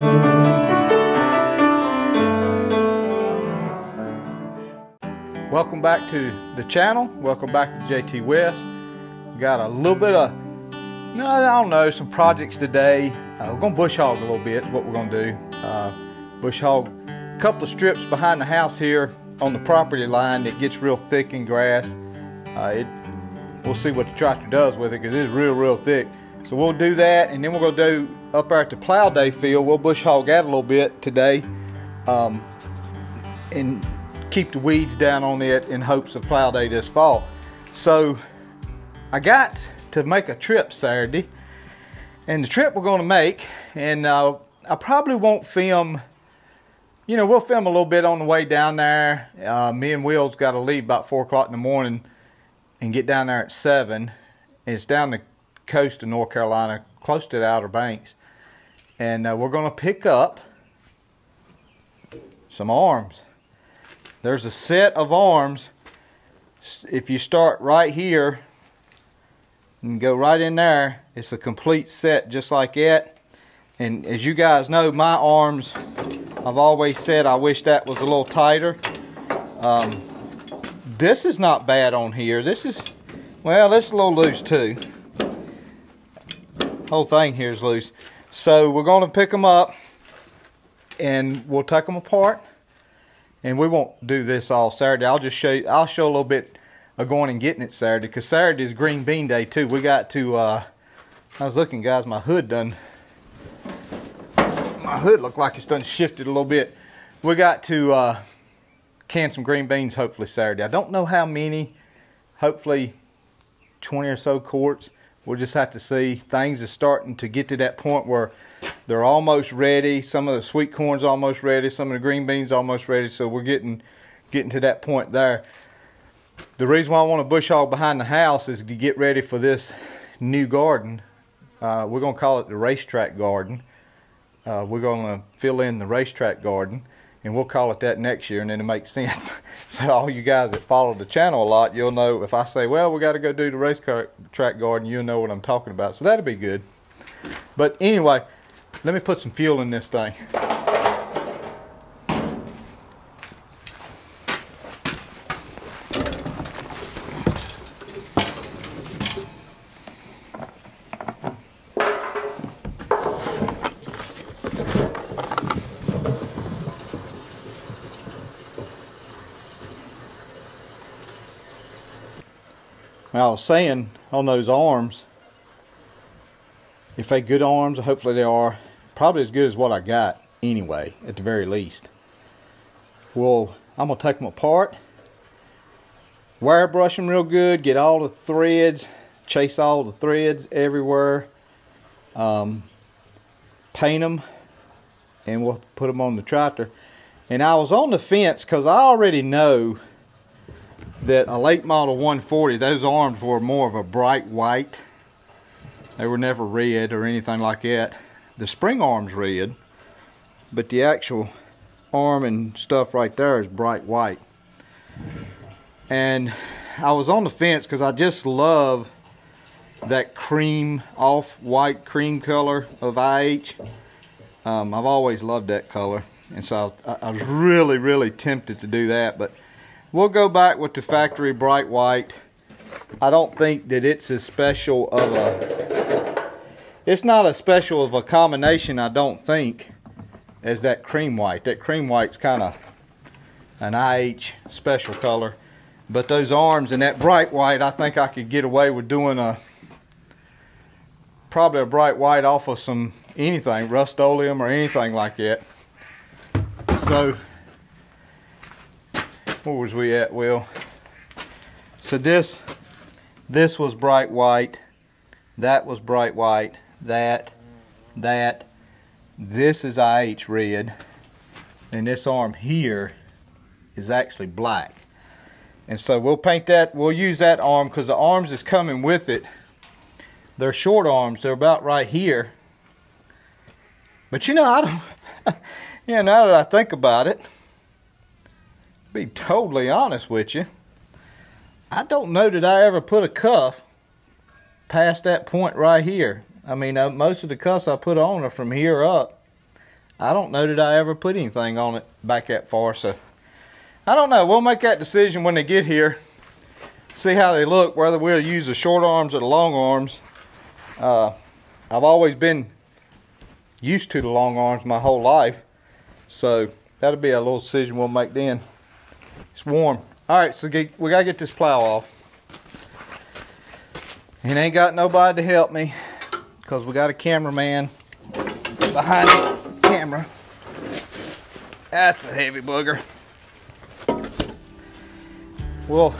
Welcome back to the channel. Welcome back to Jtwes. Got a little bit of, I don't know, some projects today. We're going to bush hog a little bit is what we're going to do. Bush hog a couple of strips behind the house here on the property line that gets real thick in grass. We'll see what the tractor does with it because it's real thick. So we'll do that, and then we're going to do up there at the plow day field. We'll bush hog that a little bit today. And keep the weeds down on it in hopes of plow day this fall. So I got to make a trip Saturday, and the trip we're going to make, and I probably won't film, we'll film a little bit on the way down there. Me and Will's got to leave about 4 o'clock in the morning and get down there at 7. It's down the coast of North Carolina, close to the Outer Banks, and we're going to pick up some arms. There's a set of arms. If you start right here and go right in there, it's a complete set just like that. And as you guys know, my arms, I've always said I wish that was a little tighter. This is not bad on here. This is, well, this is a little loose too. Whole thing here is loose. So we're going to pick them up and we'll take them apart. And we won't do this all Saturday. I'll just show you, I'll show a little bit of going and getting it Saturday, because Saturday is green bean day too. We got to, I was looking, guys, my hood looked like it's done shifted a little bit. We got to can some green beans hopefully Saturday. I don't know how many, hopefully 20 or so quarts. We'll just have to see. Things are starting to get to that point where they're almost ready. Some of the sweet corn's almost ready. Some of the green beans almost ready. So we're getting to that point there. The reason why I want to bush hog behind the house is to get ready for this new garden. We're going to call it the racetrack garden. We're going to fill in the racetrack garden, and we'll call it that next year, and then it makes sense. So all you guys that follow the channel a lot, you'll know if I say, well, we got to go do the racetrack garden, you'll know what I'm talking about. So that'll be good. But anyway, let me put some fuel in this thing. Now, I was saying on those arms, if they're good arms, hopefully they are, probably as good as what I got anyway, at the very least. Well, I'm going to take them apart, wire brush them real good, get all the threads, chase all the threads everywhere, paint them, and we'll put them on the tractor. And I was on the fence because I already know that a late model 140, those arms were more of a bright white. They were never red or anything like that. The spring arm's red, but the actual arm and stuff right there is bright white. And I was on the fence because I just love that cream, off-white cream color of IH. I've always loved that color, and so I was really tempted to do that, but we'll go back with the factory bright white. I don't think that it's as special of a, it's not as special of a combination, I don't think, as that cream white. That cream white's kind of an IH special color. But those arms and that bright white, I think I could get away with doing probably a bright white off of some anything, Rust-Oleum or anything like that. So where was we at, Will? So this was bright white, that was bright white, that, this is IH red, and this arm here is actually black. And so we'll paint that, we'll use that arm because the arms is coming with it. They're short arms, they're about right here. But I don't, now that I think about it, be totally honest with you, I don't know that I ever put a cuff past that point right here. I mean, most of the cuffs I put on are from here up. I don't know that I ever put anything on it back that far, so I don't know. We'll make that decision when they get here. See how they look, whether we'll use the short arms or the long arms. I've always been used to the long arms my whole life, so that'll be a little decision we'll make then. It's warm. All right, so we gotta get this plow off. And ain't got nobody to help me because we got a cameraman behind the camera. That's a heavy booger. We'll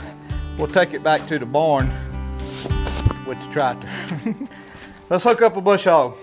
take it back to the barn with the tractor. Let's hook up a bush hog.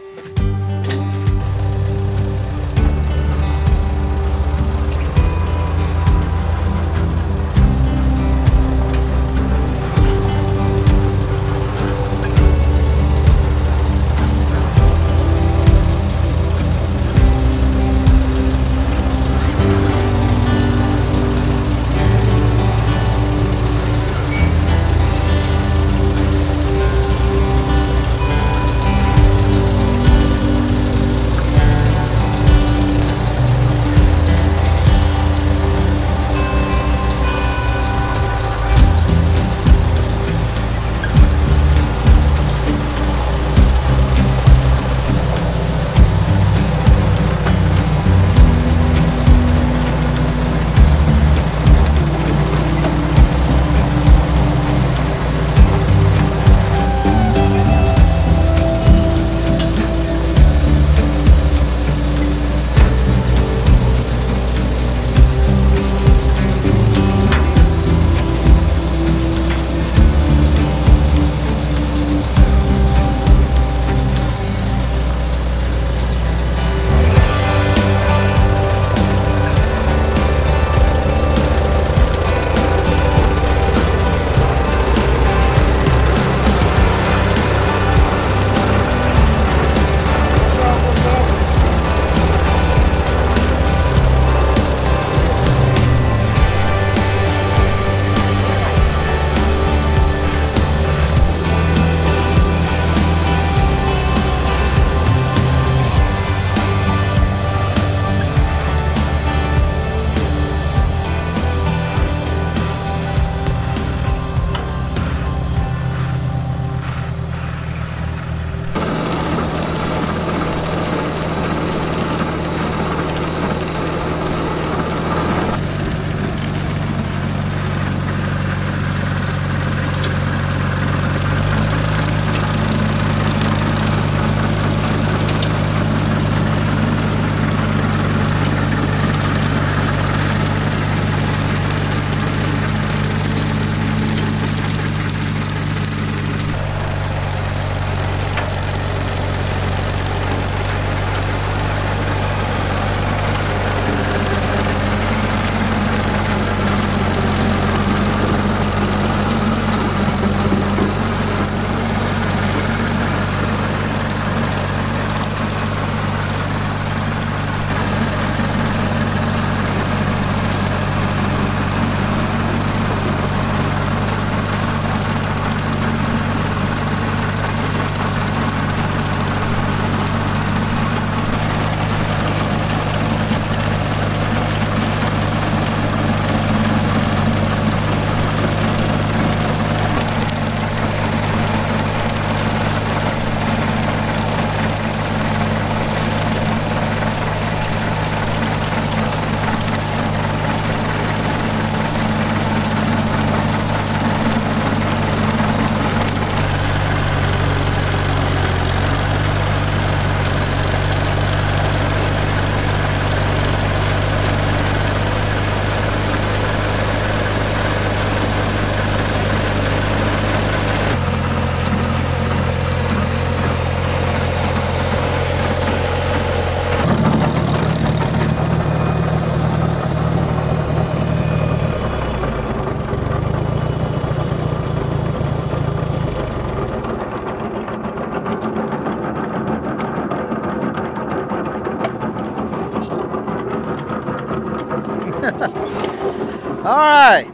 All right,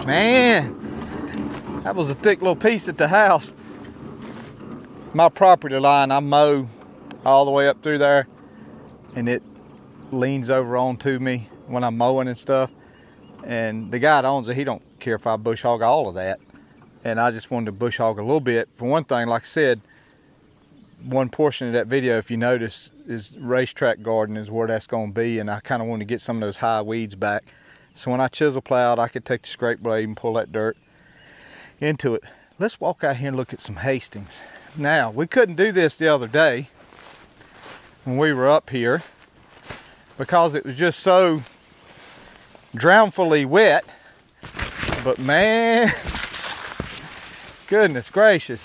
man, that was a thick little piece at the house. My property line, I mow all the way up through there, and it leans over onto me when I'm mowing and stuff. And the guy that owns it, he don't care if I bush hog all of that. And I just wanted to bush hog a little bit. For one thing, like I said, one portion of that video, if you notice, is racetrack garden is where that's going to be, and I kind of want to get some of those high weeds back. So when I chisel plowed, I could take the scrape blade and pull that dirt into it. Let's walk out here and look at some Hastings. Now, we couldn't do this the other day when we were up here because it was just so drownfully wet. But man, goodness gracious.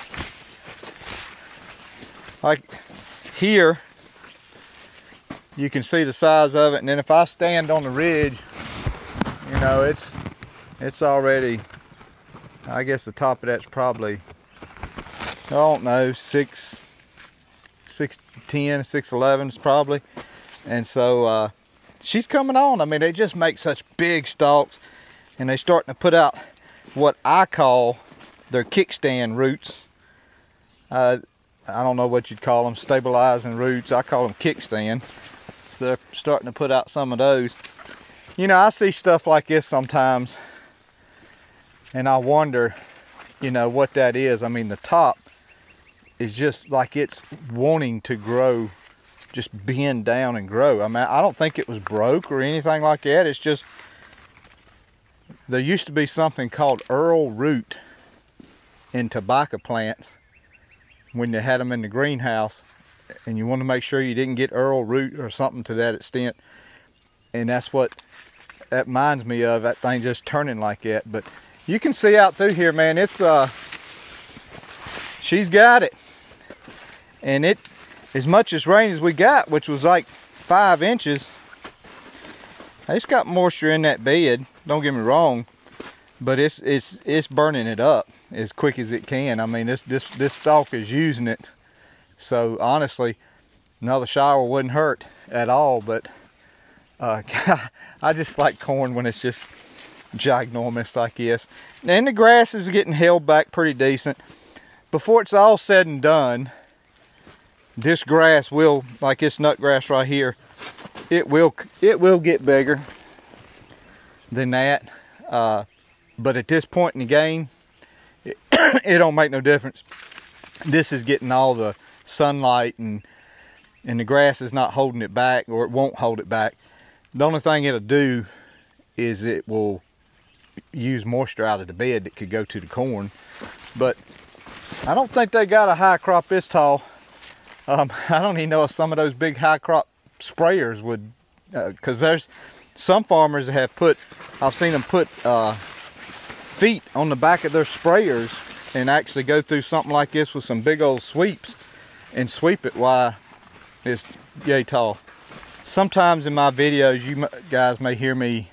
Like here, you can see the size of it, and then if I stand on the ridge, you know, it's already, I guess the top of that's probably, I don't know, 6'10", 6'11" probably. And so she's coming on. I mean, they just make such big stalks, and they're starting to put out what I call their kickstand roots. I don't know what you'd call them, stabilizing roots. I call them kickstand. So they're starting to put out some of those. You know, I see stuff like this sometimes, and I wonder, you know, what that is. I mean, the top is just like it's wanting to grow, just bend down and grow. I mean, I don't think it was broke or anything like that. It's just, there used to be something called Earl root in tobacco plants when they had them in the greenhouse, and you want to make sure you didn't get Earl root or something to that extent. And that's what that reminds me of, that thing just turning like that. But you can see out through here, man, it's she's got it. And it, as much as rain as we got, which was like 5 inches, it's got moisture in that bed, don't get me wrong, but it's burning it up as quick as it can. I mean, this stalk is using it. So honestly, another shower wouldn't hurt at all. But I just like corn when it's just ginormous like this. And the grass is getting held back pretty decent. Before it's all said and done, this grass will, like this nut grass right here, it will get bigger than that. But at this point in the game, it don't make no difference. This is getting all the sunlight, and the grass is not holding it back, or it won't hold it back. The only thing it'll do is it will use moisture out of the bed that could go to the corn. But I don't think they got a high crop this tall. I don't even know if some of those big high crop sprayers would, because there's some farmers that have put, I've seen them put feet on the back of their sprayers and actually go through something like this with some big old sweeps and sweep it while it's yay tall. Sometimes in my videos, you guys may hear me,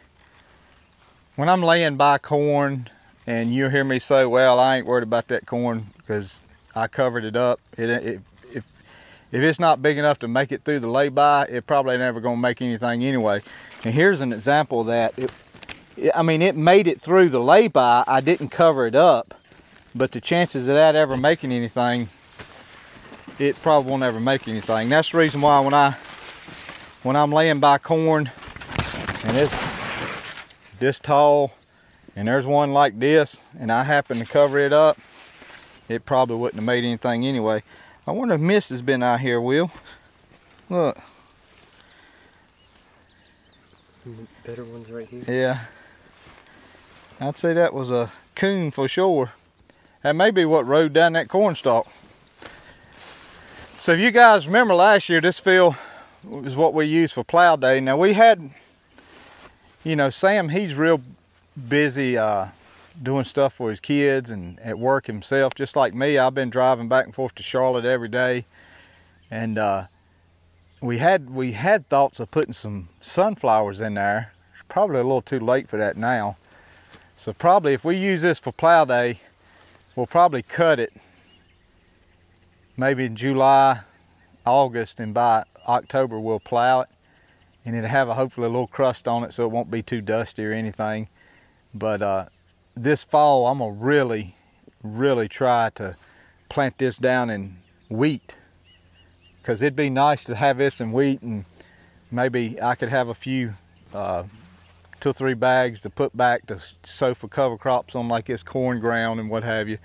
when I'm laying by corn, and you'll hear me say, well, I ain't worried about that corn because I covered it up. If it's not big enough to make it through the lay-by, it probably never gonna make anything anyway. And here's an example of that. I mean, it made it through the lay-by. I didn't cover it up, but the chances of that ever making anything, it probably won't ever make anything. That's the reason why when I'm laying by corn and it's this tall, and there's one like this, and I happen to cover it up, it probably wouldn't have made anything anyway. I wonder if mist has been out here, Will. Look. Better ones right here. Yeah. I'd say that was a coon for sure. That may be what rode down that corn stalk. So if you guys remember last year, this field was what we used for plow day. Now we had, you know, Sam, he's real busy doing stuff for his kids and at work himself, just like me. I've been driving back and forth to Charlotte every day, and we had thoughts of putting some sunflowers in there. It's probably a little too late for that now. So probably if we use this for plow day, we'll probably cut it maybe in July, August, and by October we'll plow it, and it'll have hopefully a little crust on it so it won't be too dusty or anything. But this fall I'm gonna really try to plant this down in wheat, because it'd be nice to have this in wheat, and maybe I could have a few 2 or 3 bags to put back to sow for cover crops on like this corn ground and what have you.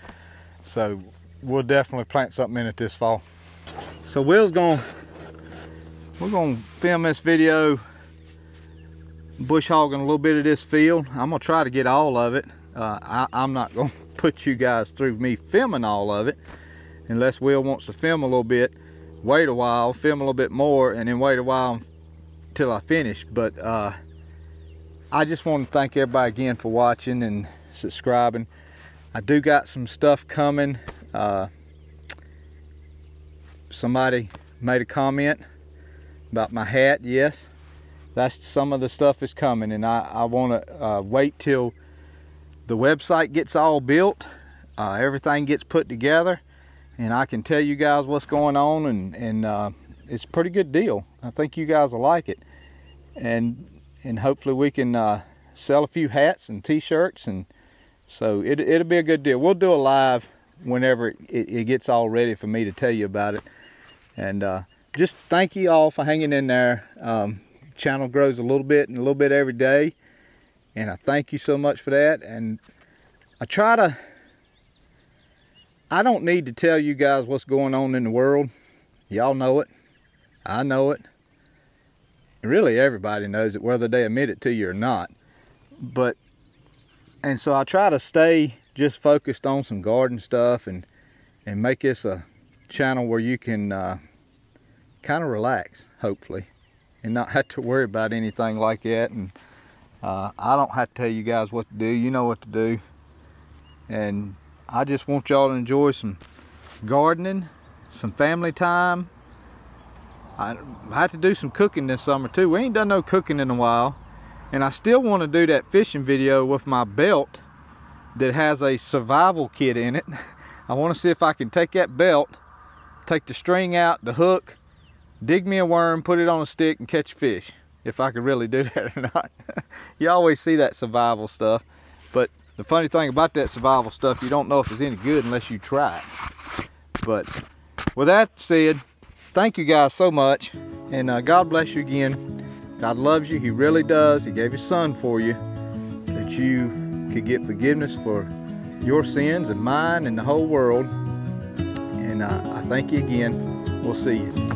So we'll definitely plant something in it this fall. So we're gonna film this video bush hogging a little bit of this field. I'm gonna try to get all of it. I'm not gonna put you guys through me filming all of it unless Will wants to film a little bit, wait a while, film a little bit more, and then wait a while till I finish. But I just want to thank everybody again for watching and subscribing. I do got some stuff coming. Somebody made a comment about my hat. Yes, that's some of the stuff is coming, and I want to wait till the website gets all built, everything gets put together, and I can tell you guys what's going on, and it's a pretty good deal. I think you guys will like it, and hopefully we can sell a few hats and t-shirts, and so it'll be a good deal. We'll do a live whenever it gets all ready for me to tell you about it. And just thank you all for hanging in there. Channel grows a little bit and a little bit every day, and I thank you so much for that. And I don't need to tell you guys what's going on in the world. Y'all know it, I know it, really everybody knows it, whether they admit it to you or not. And so I try to stay just focused on some garden stuff and make this a channel where you can kind of relax, hopefully, and not have to worry about anything like that. And I don't have to tell you guys what to do. You know what to do. And I just want y'all to enjoy some gardening, some family time. I had to do some cooking this summer too. We ain't done no cooking in a while, and I still want to do that fishing video with my belt that has a survival kit in it. I want to see if I can take that belt, take the string out, the hook, dig me a worm, put it on a stick, and catch fish. If I could really do that or not. You always see that survival stuff, but the funny thing about that survival stuff, you don't know if it's any good unless you try it. But with that said, thank you guys so much, and God bless you again. God loves you, He really does. He gave His Son for you, that you could get forgiveness for your sins and mine and the whole world. And I thank you again. We'll see you.